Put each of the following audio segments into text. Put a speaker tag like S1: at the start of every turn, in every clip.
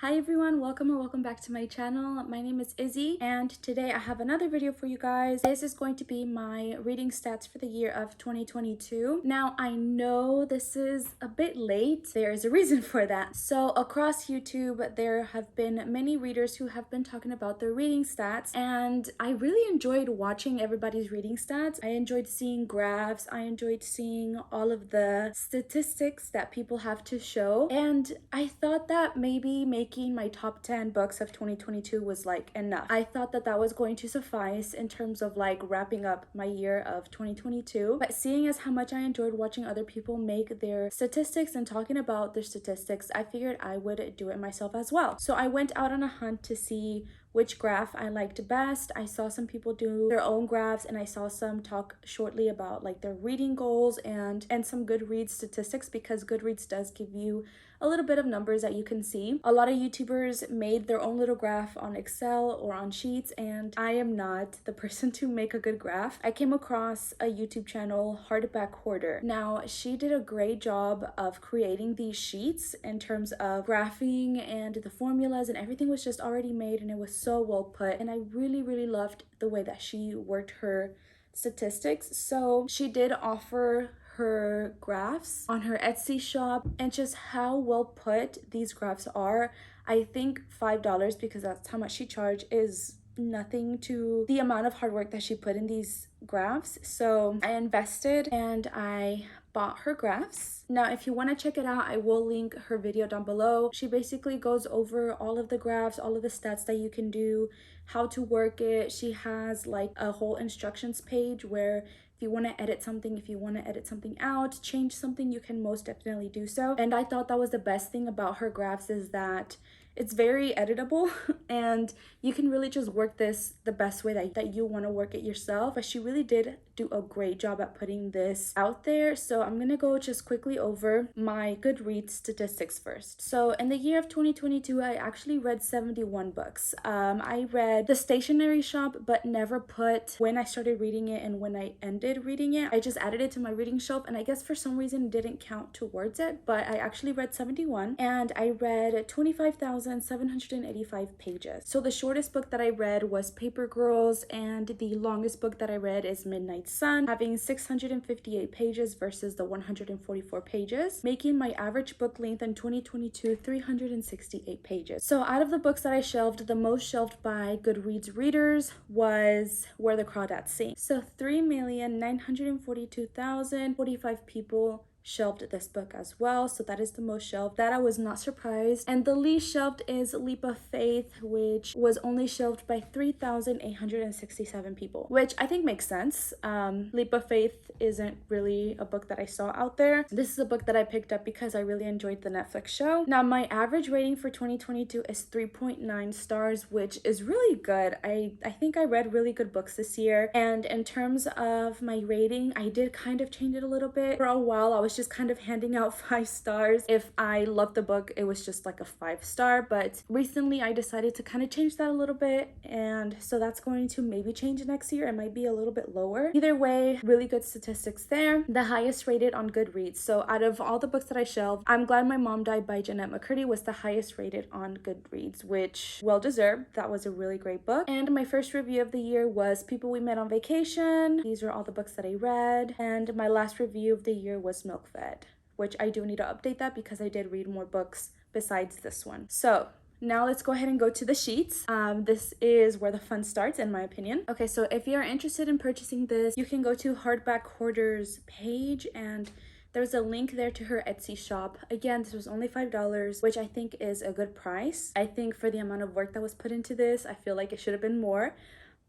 S1: Hi everyone, welcome or welcome back to my channel. My name is Izzy and today I have another video for you guys. This is going to be my reading stats for the year of 2022. Now I know this is a bit late. There is a reason for that. So across YouTube there have been many readers who have been talking about their reading stats and I really enjoyed watching everybody's reading stats. I enjoyed seeing graphs. I enjoyed seeing all of the statistics that people have to show, and I thought that maybe making my top 10 books of 2022 was like enough. I thought that that was going to suffice in terms of like wrapping up my year of 2022. But seeing as how much I enjoyed watching other people make their statistics and talking about their statistics, I figured I would do it myself as well. So I went out on a hunt to see which graph I liked best. I saw some people do their own graphs and I saw some talk shortly about like their reading goals and some Goodreads statistics, because Goodreads does give you a little bit of numbers that you can see. A lot of YouTubers made their own little graph on Excel or on Sheets, and I am not the person to make a good graph. I came across a YouTube channel, Hardback Hoarder. Now, she did a great job of creating these sheets in terms of graphing, and the formulas and everything was just already made and it was so well put, and I really loved the way that she worked her statistics. So she did offer her graphs on her Etsy shop, and just how well put these graphs are, I think $5, because that's how much she charged, is nothing to the amount of hard work that she put in these graphs. So I invested and I bought her graphs. Now if you want to check it out, I will link her video down below. She basically goes over all of the graphs, all of the stats that you can do, how to work it. She has like a whole instructions page where if you want to edit something, if you want to edit something out, change something, you can most definitely do so. And I thought that was the best thing about her graphs, is that it's very editable and you can really just work this the best way that you want to work it yourself. But she really did do a great job at putting this out there. So I'm gonna go just quickly over my Goodreads statistics first. So in the year of 2022, I actually read 71 books. I read The Stationery Shop, but never put when I started reading it and when I ended reading it. I just added it to my reading shelf, and I guess for some reason it didn't count towards it, but I actually read 71, and I read 25,785 pages. So the shortest book that I read was Paper Girls, and the longest book that I read is Midnight Sun, having 658 pages versus the 144 pages, making my average book length in 2022 368 pages. So out of the books that I shelved, the most shelved by Goodreads readers was Where the Crawdads Sing. So 3,942,045 people shelved this book as well. So that is the most shelved. That I was not surprised. And the least shelved is Leap of Faith, which was only shelved by 3,867 people, which I think makes sense. Leap of Faith isn't really a book that I saw out there. This is a book that I picked up because I really enjoyed the Netflix show. Now my average rating for 2022 is 3.9 stars, which is really good. I think I read really good books this year, and in terms of my rating, I did kind of change it a little bit. For a while I was just kind of handing out 5 stars. If I loved the book, it was just like a 5-star, but recently I decided to kind of change that a little bit, and so that's going to maybe change next year. It might be a little bit lower. Either way, really good statistics there. The highest rated on Goodreads. So out of all the books that I shelved, I'm Glad My Mom Died by Jeanette McCurdy was the highest rated on Goodreads, which well deserved. That was a really great book. And my first review of the year was People We Met on Vacation. These are all the books that I read. And my last review of the year was Milk Fed, which I do need to update that because I did read more books besides this one. So now let's go ahead and go to the sheets. This is where the fun starts, in my opinion. Okay, so if you're interested in purchasing this, you can go to Hardback Hoarder's page, and there's a link there to her Etsy shop. Again, this was only $5, which I think is a good price. I think for the amount of work that was put into this, I feel like it should have been more,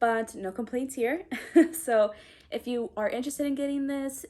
S1: but no complaints here. So if you are interested in getting this,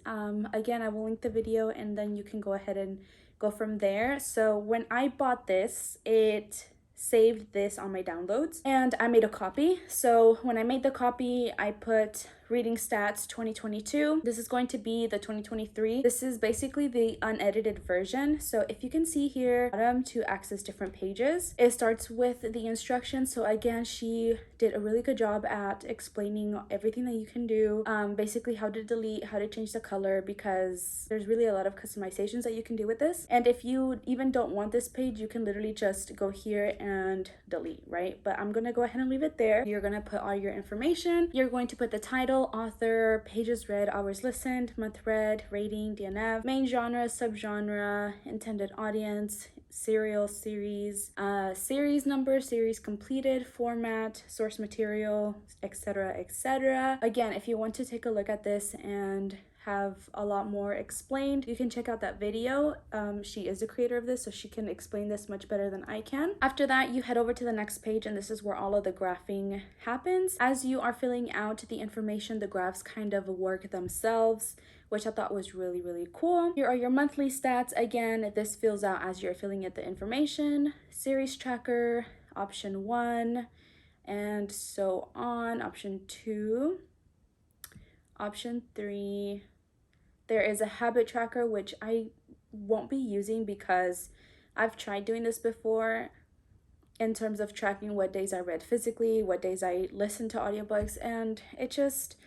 S1: again, I will link the video and then you can go ahead and go from there. So when I bought this, it saved this on my downloads and I made a copy. So when I made the copy, I put reading stats 2022. This is going to be the 2023. This is basically the unedited version. So if you can see here, bottom to access different pages, it starts with the instructions. So again, she did a really good job at explaining everything that you can do, basically how to delete, how to change the color, because there's really a lot of customizations that you can do with this. And if you even don't want this page, you can literally just go here and delete, right? But I'm gonna go ahead and leave it there. You're gonna put all your information. You're going to put the title, author, pages read, hours listened, month read, rating, DNF, main genre, subgenre, intended audience, serial, series, series number, series completed, format, source material, etc., etc. Again, if you want to take a look at this and have a lot more explained, you can check out that video. She is the creator of this, so she can explain this much better than I can. After that, you head over to the next page, and this is where all of the graphing happens. As you are filling out the information, the graphs kind of work themselves, which I thought was really, really cool. Here are your monthly stats. Again, this fills out as you're filling in the information. Series tracker, option 1, and so on. Option 2, option 3. There is a habit tracker, which I won't be using because I've tried doing this before in terms of tracking what days I read physically, what days I listened to audiobooks, and it just,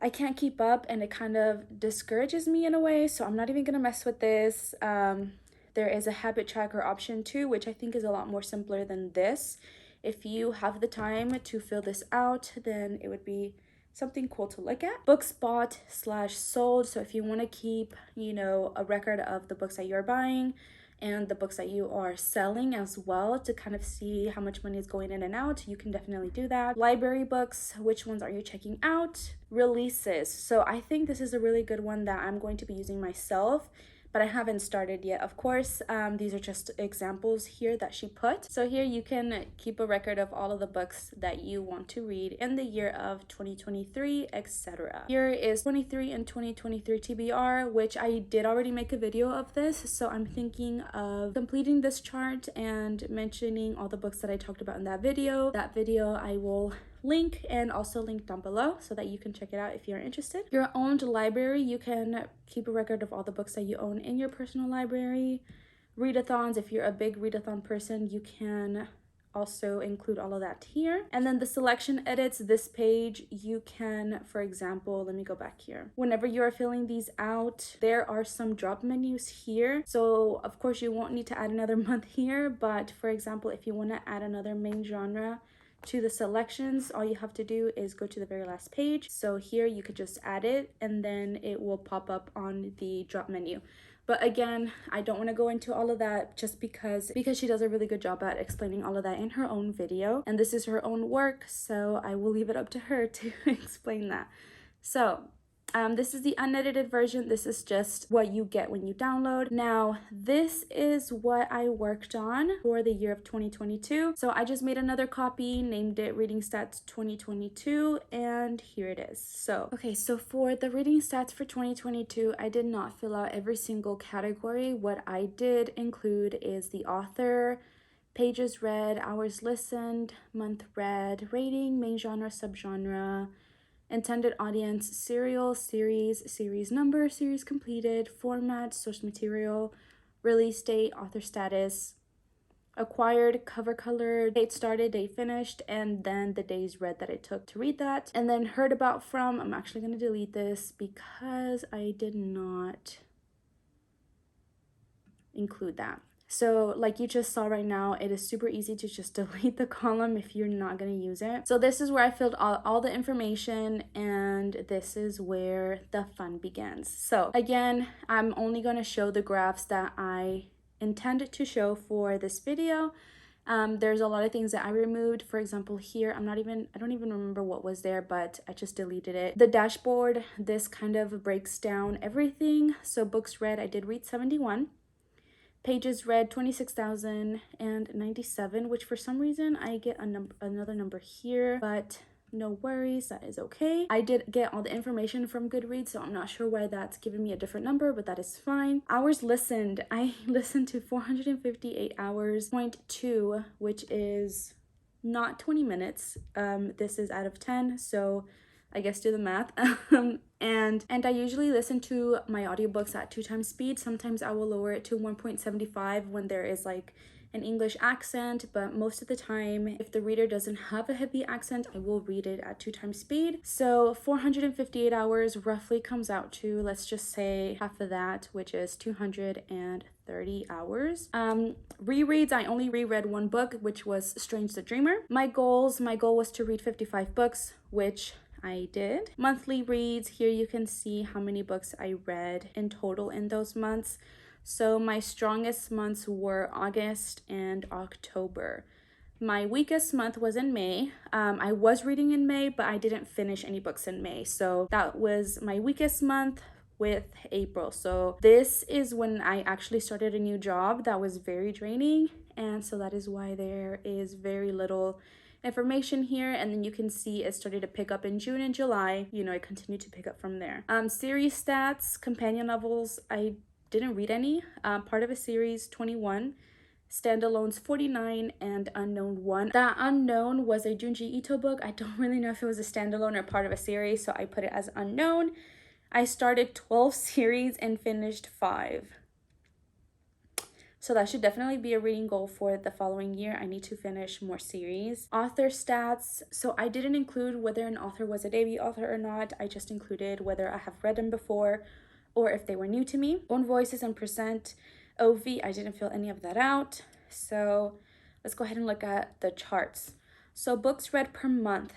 S1: I can't keep up, and it kind of discourages me in a way, so I'm not even gonna mess with this. There is a habit tracker option 2, which I think is a lot more simpler than this. If you have the time to fill this out, then it would be something cool to look at. Books bought / sold. So if you want to keep, you know, a record of the books that you're buying and the books that you are selling as well, to kind of see how much money is going in and out, you can definitely do that. Library books, which ones are you checking out? Releases. So I think this is a really good one that I'm going to be using myself, but I haven't started yet. Of course, these are just examples here that she put. So here you can keep a record of all of the books that you want to read in the year of 2023, etc. Here is 23 and 2023 TBR, which I did already make a video of this. So I'm thinking of completing this chart and mentioning all the books that I talked about in that video. That video I will link and also link down below so that you can check it out if you're interested. Your owned library, you can keep a record of all the books that you own in your personal library. Readathons, if you're a big readathon person, you can also include all of that here. And then the selection edits, this page, you can, for example, let me go back here. Whenever you are filling these out, there are some drop menus here. So of course you won't need to add another month here, but for example, if you want to add another main genre to the selections, all you have to do is go to the very last page. So here you could just add it and then it will pop up on the drop menu. But again, I don't want to go into all of that just because she does a really good job at explaining all of that in her own video, and this is her own work, so I will leave it up to her to explain that. So this is the unedited version. This is just what you get when you download. Now, this is what I worked on for the year of 2022. So I just made another copy, named it Reading Stats 2022, and here it is. So, okay, so for the reading stats for 2022, I did not fill out every single category. What I did include is the author, pages read, hours listened, month read, rating, main genre, subgenre, intended audience, serial, series, series number, series completed, format, source material, release date, author status, acquired, cover color, date started, date finished, and then the days read that it took to read that. And then heard about from, I'm actually going to delete this because I did not include that. So like you just saw right now, it is super easy to just delete the column if you're not going to use it. So this is where I filled all the information, and this is where the fun begins. So again, I'm only going to show the graphs that I intended to show for this video. There's a lot of things that I removed. For example, here, I don't even remember what was there, but I just deleted it. The dashboard, this kind of breaks down everything. So books read, I did read 71. Pages read 26,097, which for some reason I get another number here, but no worries, that is okay. I did get all the information from Goodreads, so I'm not sure why that's giving me a different number, but that is fine. Hours listened, I listened to 458 hours, 0.2, which is not 20 minutes. This is out of 10, so I guess do the math. And I usually listen to my audiobooks at 2 times speed. Sometimes I will lower it to 1.75 when there is like an English accent, but most of the time, if the reader doesn't have a heavy accent, I will read it at 2 times speed. So 458 hours roughly comes out to, let's just say half of that, which is 230 hours. Rereads, I only reread one book, which was Strange the Dreamer. My goal was to read 55 books, which I did. Monthly reads, here you can see how many books I read in total in those months. So my strongest months were August and October. My weakest month was in May. I was reading in May, but I didn't finish any books in May. So that was my weakest month with April. So this is when I actually started a new job that was very draining. And so that is why there is very little information here. And then you can see it started to pick up in June and July. You know, it continued to pick up from there. Series stats, companion novels, I didn't read any. Part of a series, 21. Standalones, 49, and Unknown 1. That Unknown was a Junji Ito book. I don't really know if it was a standalone or part of a series, so I put it as Unknown. I started 12 series and finished 5. So that should definitely be a reading goal for the following year. I need to finish more series. Author stats. So I didn't include whether an author was a debut author or not. I just included whether I have read them before or if they were new to me. Own voices and percent. OV, I didn't fill any of that out. So let's go ahead and look at the charts. So books read per month.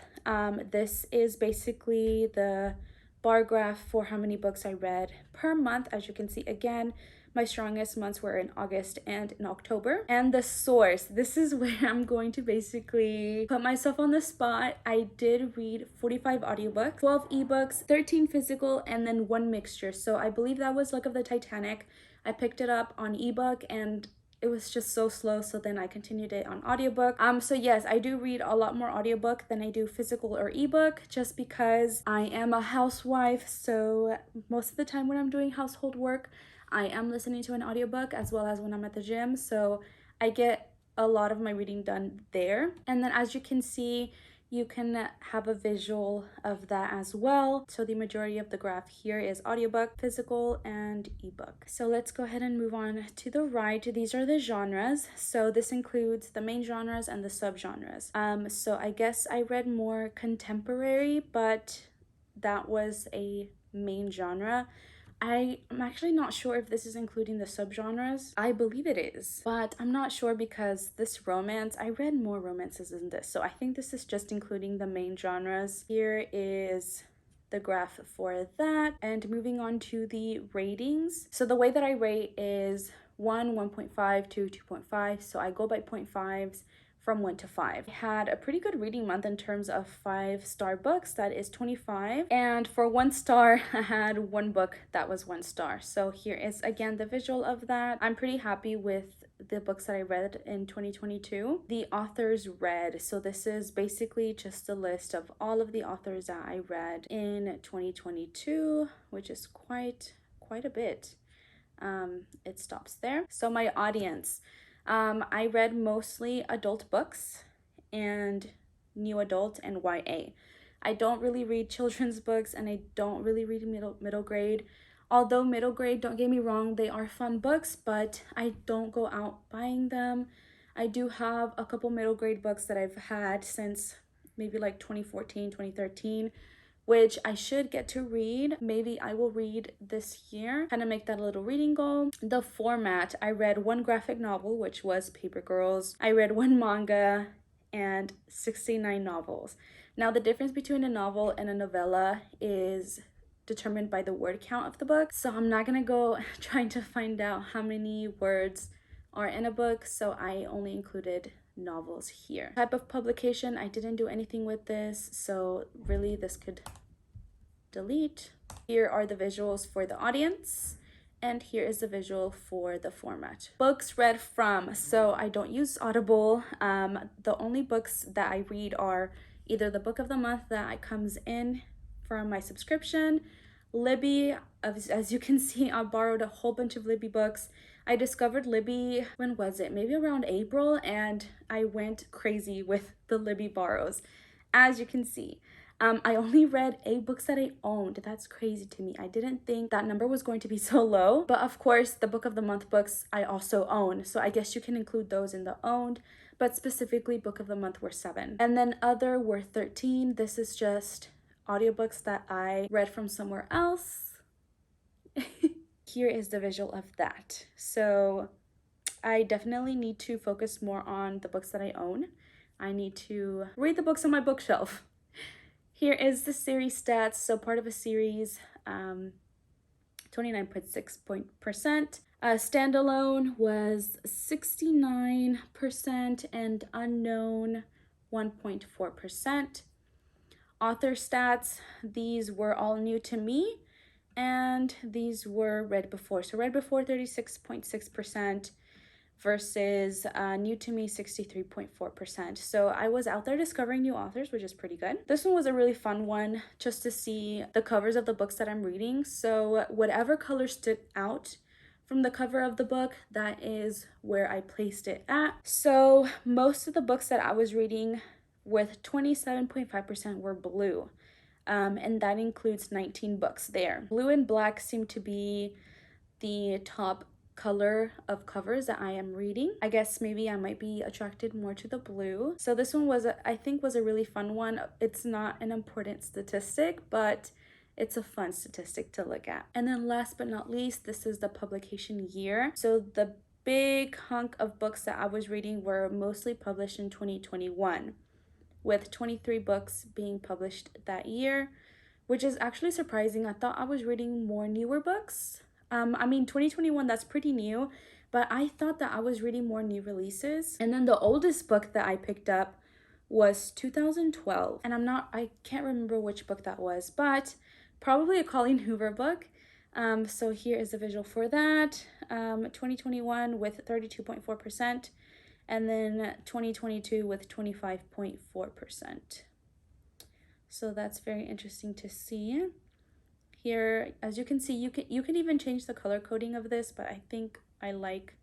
S1: This is basically the bar graph for how many books I read per month. As you can see, again, my strongest months were in August and in October. And the source, this is where I'm going to basically put myself on the spot. I did read 45 audiobooks, 12 ebooks, 13 physical, and then 1 mixture. So I believe that was Luck of the Titanic. I picked it up on ebook and it was just so slow, so then I continued it on audiobook. So yes, I do read a lot more audiobook than I do physical or ebook, just because I am a housewife. So most of the time when I'm doing household work, I am listening to an audiobook, as well as when I'm at the gym. So I get a lot of my reading done there. And then as you can see, you can have a visual of that as well. So the majority of the graph here is audiobook, physical, and ebook. So let's go ahead and move on to the right. These are the genres. So this includes the main genres and the subgenres. So I guess I read more contemporary, but that was a main genre. I'm actually not sure if this is including the subgenres. I believe it is, but I'm not sure because this romance, I read more romances than this. So I think this is just including the main genres. Here is the graph for that. And moving on to the ratings. So the way that I rate is 1, 1.5, 2, 2.5. So I go by 0.5s. From 1 to 5. I had a pretty good reading month in terms of 5-star books, that is 25. And for 1 star, I had 1 book that was 1 star. So here is again the visual of that. I'm pretty happy with the books that I read in 2022. The authors read. So this is basically just a list of all of the authors that I read in 2022, which is quite a bit. It stops there. So my audience. I read mostly adult books and new adult and YA. I don't really read children's books, and I don't really read middle grade. Although middle grade, don't get me wrong, they are fun books, but I don't go out buying them. I do have a couple middle grade books that I've had since maybe like 2014, 2013. Which I should get to read. Maybe I will read this year, kind of make that a little reading goal. The format, I read 1 graphic novel, which was Paper Girls. I read 1 manga and 69 novels. Now the difference between a novel and a novella is determined by the word count of the book. So I'm not gonna go trying to find out how many words are in a book, so I only included novels here. Type of publication, I didn't do anything with this, so really this could delete. Here are the visuals for the audience, and here is the visual for the format. Books read from, so I don't use Audible. The only books that I read are either the book of the month that comes in from my subscription, Libby. As you can see, I borrowed a whole bunch of Libby books. I discovered Libby, when was it? Maybe around April, and I went crazy with the Libby borrows, as you can see. I only read 8 books that I owned. That's crazy to me. I didn't think that number was going to be so low. But of course, the book of the month books I also own. So I guess you can include those in the owned. But specifically, book of the month were 7. And then other were 13. This is just audiobooks that I read from somewhere else. Here is the visual of that. So I definitely need to focus more on the books that I own. I need to read the books on my bookshelf. Here is the series stats. So part of a series, 29.6%. Standalone was 69% and unknown 1.4%. Author stats, these were all new to me and these were read before. So read before 36.6% versus new to me 63.4%. So I was out there discovering new authors, which is pretty good. This one was a really fun one just to see the covers of the books that I'm reading. So whatever color stood out from the cover of the book, that is where I placed it at. So most of the books that I was reading with 27.5% were blue. And that includes 19 books there. Blue and black seem to be the top color of covers that I am reading. I guess maybe I might be attracted more to the blue. So this one was, I think, was a really fun one. It's not an important statistic, but it's a fun statistic to look at. And then last but not least, this is the publication year. So the big hunk of books that I was reading were mostly published in 2021, with 23 books being published that year, which is actually surprising. I thought I was reading more newer books. I mean, 2021, that's pretty new, but I thought that I was reading more new releases. And then the oldest book that I picked up was 2012. And I can't remember which book that was, but probably a Colleen Hoover book. So here is the visual for that. 2021 with 32.4%. And then 2022 with 25.4%. So that's very interesting to see. Here, as you can see, you can even change the color coding of this, but I think I like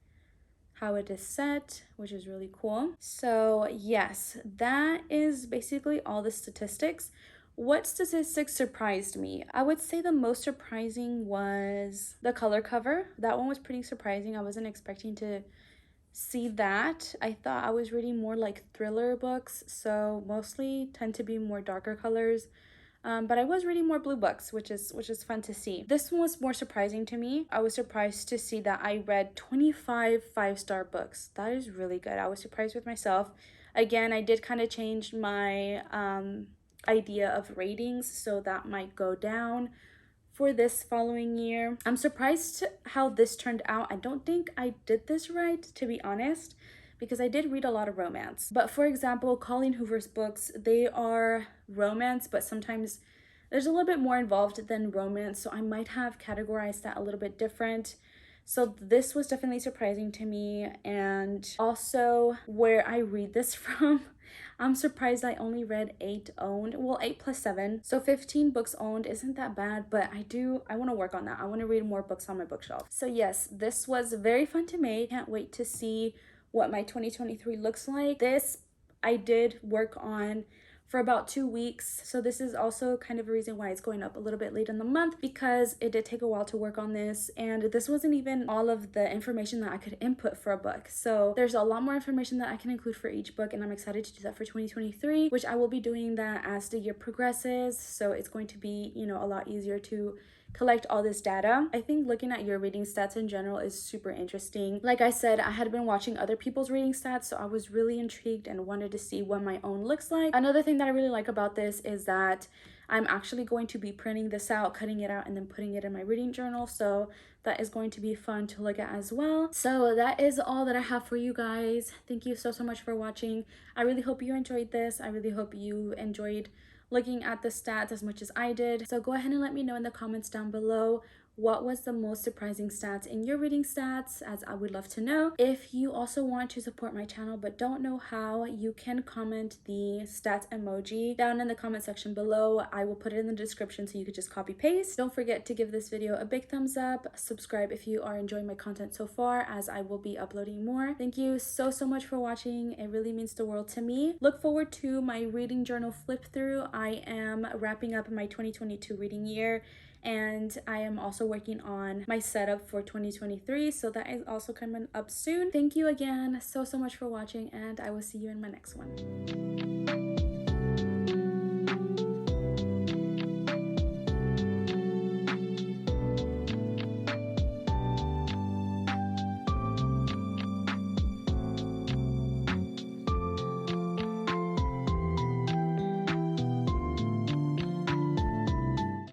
S1: how it is set, which is really cool. So yes, that is basically all the statistics. What statistics surprised me? I would say the most surprising was the color cover. That one was pretty surprising. I wasn't expecting to see that. I thought I was reading more like thriller books, so mostly tend to be more darker colors. But I was reading more blue books, which is fun to see. This one was more surprising to me. I was surprised to see that I read 25 5-star books. That is really good. I was surprised with myself. Again, I did kind of change my idea of ratings, so that might go down for this following year. I'm surprised how this turned out. I don't think I did this right, to be honest, because I did read a lot of romance. But for example, Colleen Hoover's books, they are romance, but sometimes there's a little bit more involved than romance, so I might have categorized that a little bit different. So this was definitely surprising to me. And also where I read this from, I'm surprised I only read 8 owned. Well, 8 plus 7. So 15 books owned isn't that bad, but I want to work on that. I want to read more books on my bookshelf. So yes, this was very fun to make. Can't wait to see what my 2023 looks like. This I did work on for about 2 weeks. So this is also kind of a reason why it's going up a little bit late in the month, because it did take a while to work on this, and this wasn't even all of the information that I could input for a book. So there's a lot more information that I can include for each book, and I'm excited to do that for 2023, which I will be doing that as the year progresses. So it's going to be, you know, a lot easier to collect all this data. I think looking at your reading stats in general is super interesting. Like I said, I had been watching other people's reading stats, so I was really intrigued and wanted to see what my own looks like. Another thing that I really like about this is that I'm actually going to be printing this out, cutting it out, and then putting it in my reading journal. So that is going to be fun to look at as well. So that is all that I have for you guys. Thank you so much for watching. I really hope you enjoyed this. I really hope you enjoyed looking at the stats as much as I did. So go ahead and let me know in the comments down below what was the most surprising stats in your reading stats, as I would love to know. If you also want to support my channel but don't know how, you can comment the stats emoji down in the comment section below. I will put it in the description so you could just copy paste. Don't forget to give this video a big thumbs up, subscribe if you are enjoying my content so far, as I will be uploading more. Thank you so much for watching. It really means the world to me. Look forward to my reading journal flip through. I am wrapping up my 2022 reading year, and I am also working on my setup for 2023, so that is also coming up soon. Thank you again so much for watching, and I will see you in my next one.